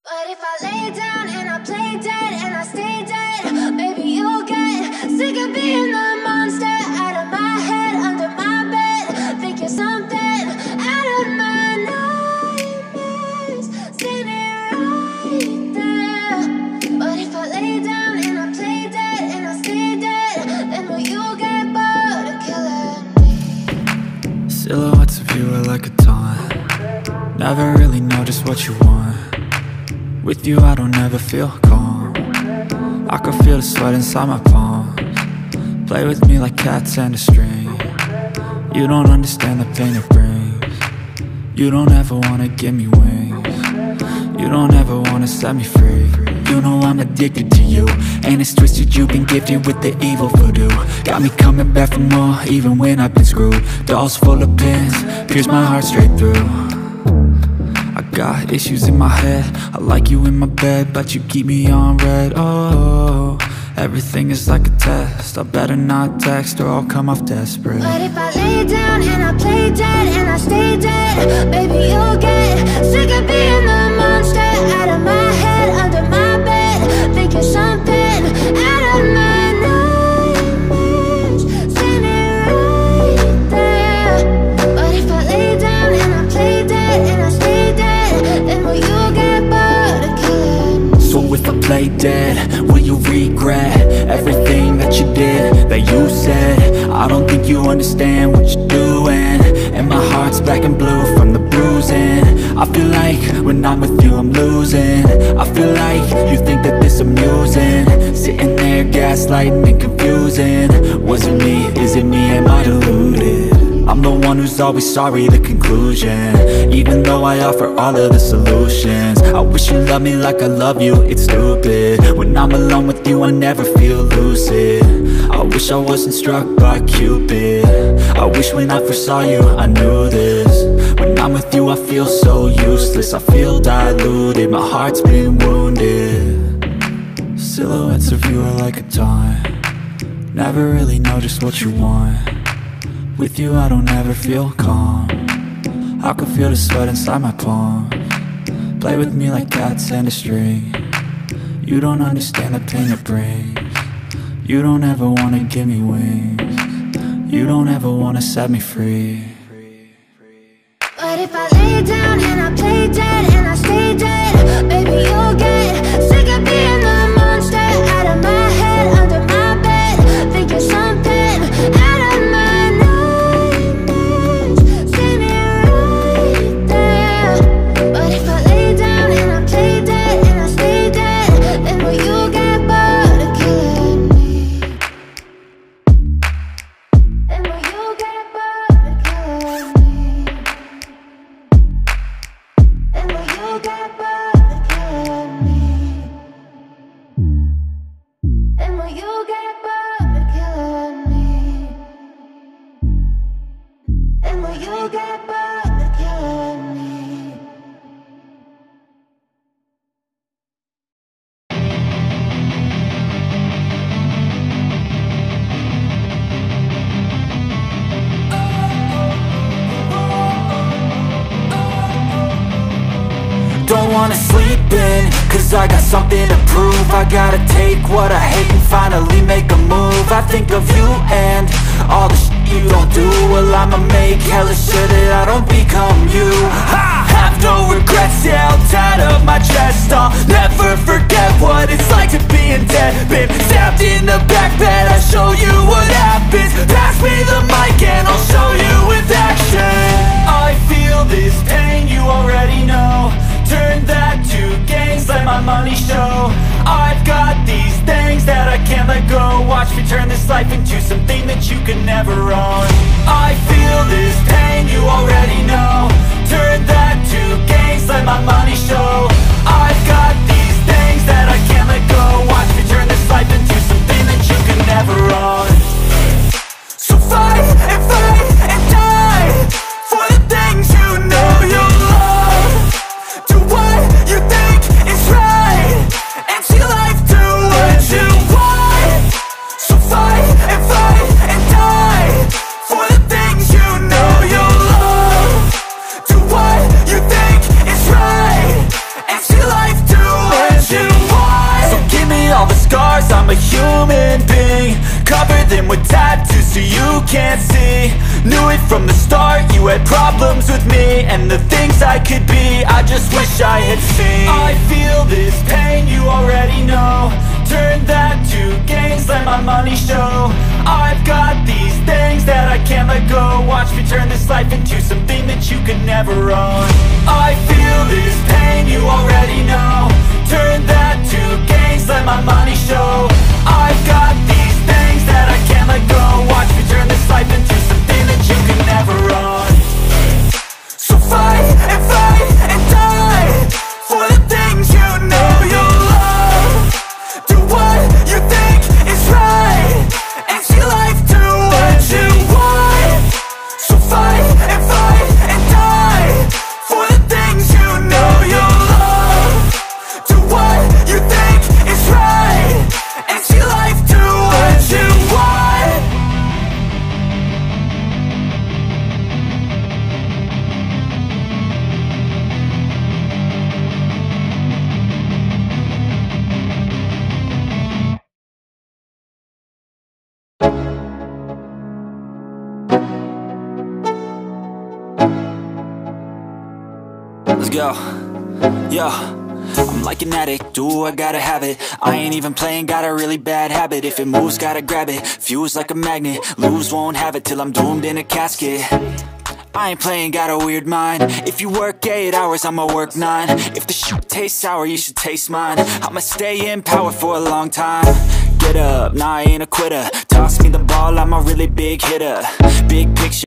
But if I lay down and I play dead and I stay dead, maybe you'll get sick of being the monster out of my head, under my bed. Think you're something out of my nightmares, standing right there. But if I lay down and I play dead and I stay dead, then will you get bored of killing me? Silhouettes of you are like a taunt. Never really know just what you want. With you I don't ever feel calm. I can feel the sweat inside my palms. Play with me like cats and a string. You don't understand the pain it brings. You don't ever wanna give me wings. You don't ever wanna set me free. You know I'm addicted to you, and it's twisted, you've been gifted with the evil voodoo. Got me coming back for more, even when I've been screwed. Dolls full of pins, pierce my heart straight through. I got issues in my head, I like you in my bed, but you keep me on red. Oh, everything is like a test, I better not text or I'll come off desperate. But if I lay down and I play dead and I stay dead, baby you'll get sick of being the monster out of my head, under my bed. Think you're something out of my nightmares, standing right there. But if I lay down and I play dead and I stay dead, then will you get bored of killing me? So if I play dead, will you regret everything that you did, that you said? I don't think you understand what you're doing, and my heart's black and blue from the bruising. I feel like when I'm with you I'm losing. I feel like you think that this amusing, sitting there gaslighting and confusing. Was it me? Is it me? Am I deluded? I'm the one who's always sorry, the conclusion, even though I offer all of the solutions. I wish you loved me like I love you, it's stupid. When I'm alone with you I never feel lucid. I wish I wasn't struck by Cupid. I wish when I first saw you I knew this. When I'm with you I feel so useless, I feel diluted, my heart's been wounded. Silhouettes of you are like a taunt. Never really know just what you want. With you I don't ever feel calm. I can feel the sweat inside my palms. Play with me like cats and a string. You don't understand the pain it brings. You don't ever wanna give me wings. You don't ever wanna set me free. But if I lay down and I play dead and I stay dead, baby you'll get sick of being the monster out of my head, under my bed. Think you're something out of my nightmares, standing right there. But if I lay down and I play dead and I stay dead, then will you get bored of killing me? Then will you get bored of killing me? And will you get bored of killing me? And will you get bored of killing me? And will you get bored of killing me? Don't wanna sleep in, cause I got something to prove. I gotta take what I hate and finally make a move. I think of you and all the shit you don't do. Well, I'ma make hella sure that I don't become you. I have no regrets, yeah, I'll tie up my chest. I'll never forget what it's like to be in debt. Been stabbed in the back bed, I'll show you what happens. Pass me the mic and I'll show you with action. I feel this pain, you already know. Turn that to gains, let my money show. I've got these things that I can't let go. Watch me turn this life into something that you could never own. I feel this pain, you already know. Turn that to gains, let my money show. I've got these things that I can't let go. Watch me turn this life into something that you could never own. So fight and die for the things you know you love. Do what you think is right, and see life do what you want. So fight and die for the things you know you love. me all the scars, I'm a human being. Cover them with tattoos so you can't see. Knew it from the start, you had problems with me and the things I could be, I just wish I had seen. I feel this pain, you already know. Turn that to gains, let my money show. I've got these things that I can't let go. Watch me turn this life into something that you could never own. I feel this pain, you already know. Turn that to gains, let my money show. I've got these things that I can't let go. Watch me turn this life into something that you could never own. So fight and die for the things you know you love. Do what you think is right and see life do what you want. So fight and die for the things you know you love. Do what you think is right and see life do what you want. Let's go. Yo, I'm like an addict, ooh, I gotta have it. I ain't even playing, got a really bad habit. If it moves, gotta grab it, fuse like a magnet. Lose, won't have it till I'm doomed in a casket. I ain't playing, got a weird mind. If you work 8 hours, I'ma work 9. If the shit tastes sour, you should taste mine. I'ma stay in power for a long time. Get up, nah, I ain't a quitter. Toss me the ball, I'm a really big hitter. Big picture